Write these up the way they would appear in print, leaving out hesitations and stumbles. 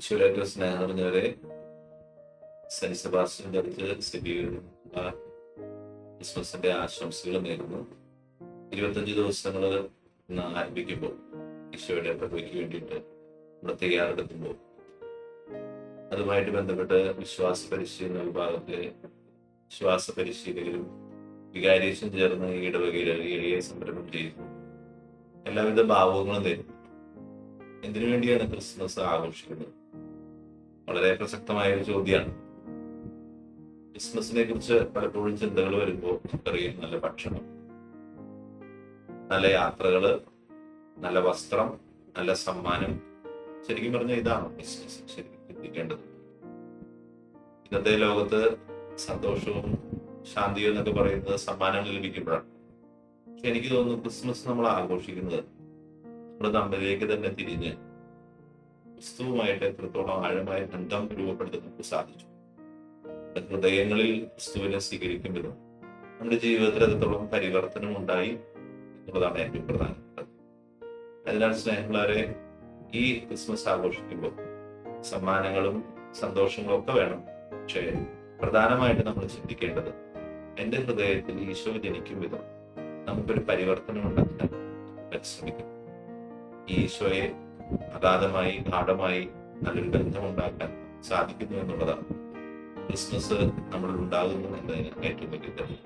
ഈശോയിലേക്ക് സ്നേഹം നിറഞ്ഞവരെ, saint Sebastian church സ്ഥിതിയുള്ള ക്രിസ്മസിന്റെ ആശംസകൾ നേരുന്നു. 25 ദിവസങ്ങൾ ഇന്ന് ആരംഭിക്കുമ്പോൾ ഈശോയുടെ പ്രഭയ്ക്ക് വേണ്ടിയിട്ട് നമ്മൾ തയ്യാറെടുക്കുമ്പോൾ അതുമായിട്ട് ബന്ധപ്പെട്ട് വിശ്വാസ പരിശീലന വിഭാഗത്തിലെ വിശ്വാസ പരിശീലകരും വികാരിയേഷൻ ചേർന്ന് ഈ ഇടവകയിൽ എളിയ സംരംഭം ചെയ്യുന്നു. എല്ലാവിധ ഭാവങ്ങളും തരും. എന്തിനു വേണ്ടിയാണ് ക്രിസ്മസ് ആഘോഷിക്കുന്നത്? വളരെ പ്രസക്തമായ ഒരു ചോദ്യമാണ്. ക്രിസ്മസിനെ കുറിച്ച് പലപ്പോഴും ചിന്തകൾ വരുമ്പോൾ നമുക്കറിയാം, നല്ല ഭക്ഷണം, നല്ല യാത്രകള്, നല്ല വസ്ത്രം, നല്ല സമ്മാനം. ശരിക്കും പറഞ്ഞാൽ ഇതാണ് ക്രിസ്മസ് ശരിക്കും ചിന്തിക്കേണ്ടത്. ഇന്നത്തെ ലോകത്ത് സന്തോഷവും ശാന്തിയും എന്നൊക്കെ പറയുന്നത് സമ്മാനങ്ങൾ ലഭിക്കുമ്പോഴാണ്. പക്ഷെ എനിക്ക് തോന്നുന്നു ക്രിസ്മസ് നമ്മൾ ആഘോഷിക്കുന്നത് നമ്മുടെ തമ്മിലേക്ക് തന്നെ തിരിഞ്ഞ് ക്രിസ്തുവുമായിട്ട് എത്രത്തോളം ആഴമായ ബന്ധം രൂപപ്പെടുത്താൻ നമുക്ക് സാധിച്ചു. ഹൃദയങ്ങളിൽ ക്രിസ്തുവിനെ സ്വീകരിക്കുമ്പോഴും നമ്മുടെ ജീവിതത്തിൽ എത്രത്തോളം പരിവർത്തനം ഉണ്ടായി എന്നുള്ളതാണ് ഏറ്റവും പ്രധാനപ്പെട്ടത്. അതിനാൽ സ്നേഹമുള്ളവരെ, ഈ ക്രിസ്മസ് ആഘോഷിക്കുമ്പോൾ സമ്മാനങ്ങളും സന്തോഷങ്ങളും ഒക്കെ വേണം. പക്ഷേ പ്രധാനമായിട്ട് നമ്മൾ ചിന്തിക്കേണ്ടത്, എൻ്റെ ഹൃദയത്തിൽ ഈശോ ജനിക്കും വിധം നമുക്കൊരു പരിവർത്തനം ഉണ്ടാക്കാൻ പരിശ്രമിക്കും. ഈശോയെ അഗാധമായി ഗാഠമായി നല്ലൊരു ബന്ധമുണ്ടാക്കാൻ സാധിക്കുന്നു എന്നുള്ളതാണ് ക്രിസ്മസ് നമ്മളിൽ ഉണ്ടാകുന്നു എന്നതിന് ഏറ്റവും വലിയ തെളിവ്.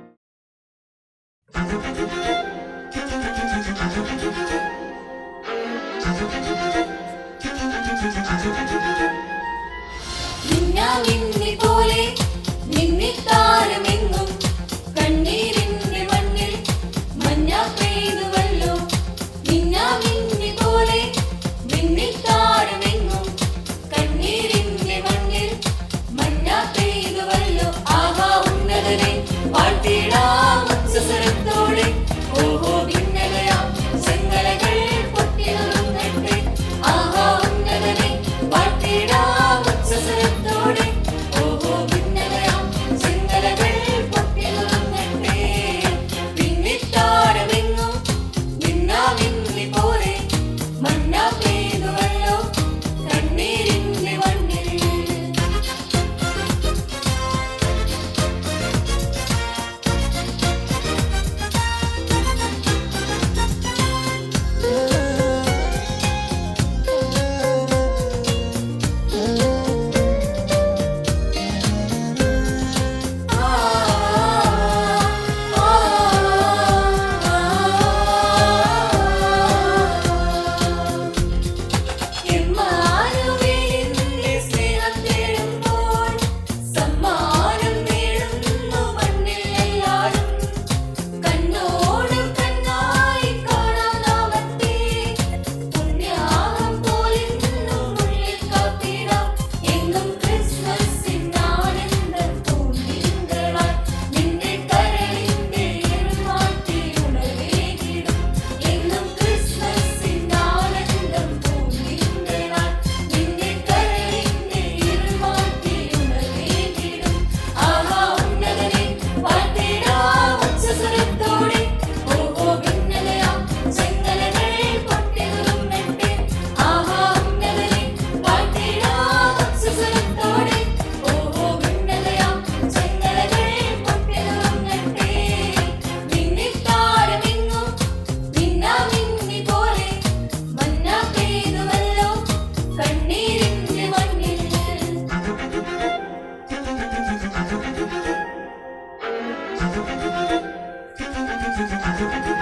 Thank you.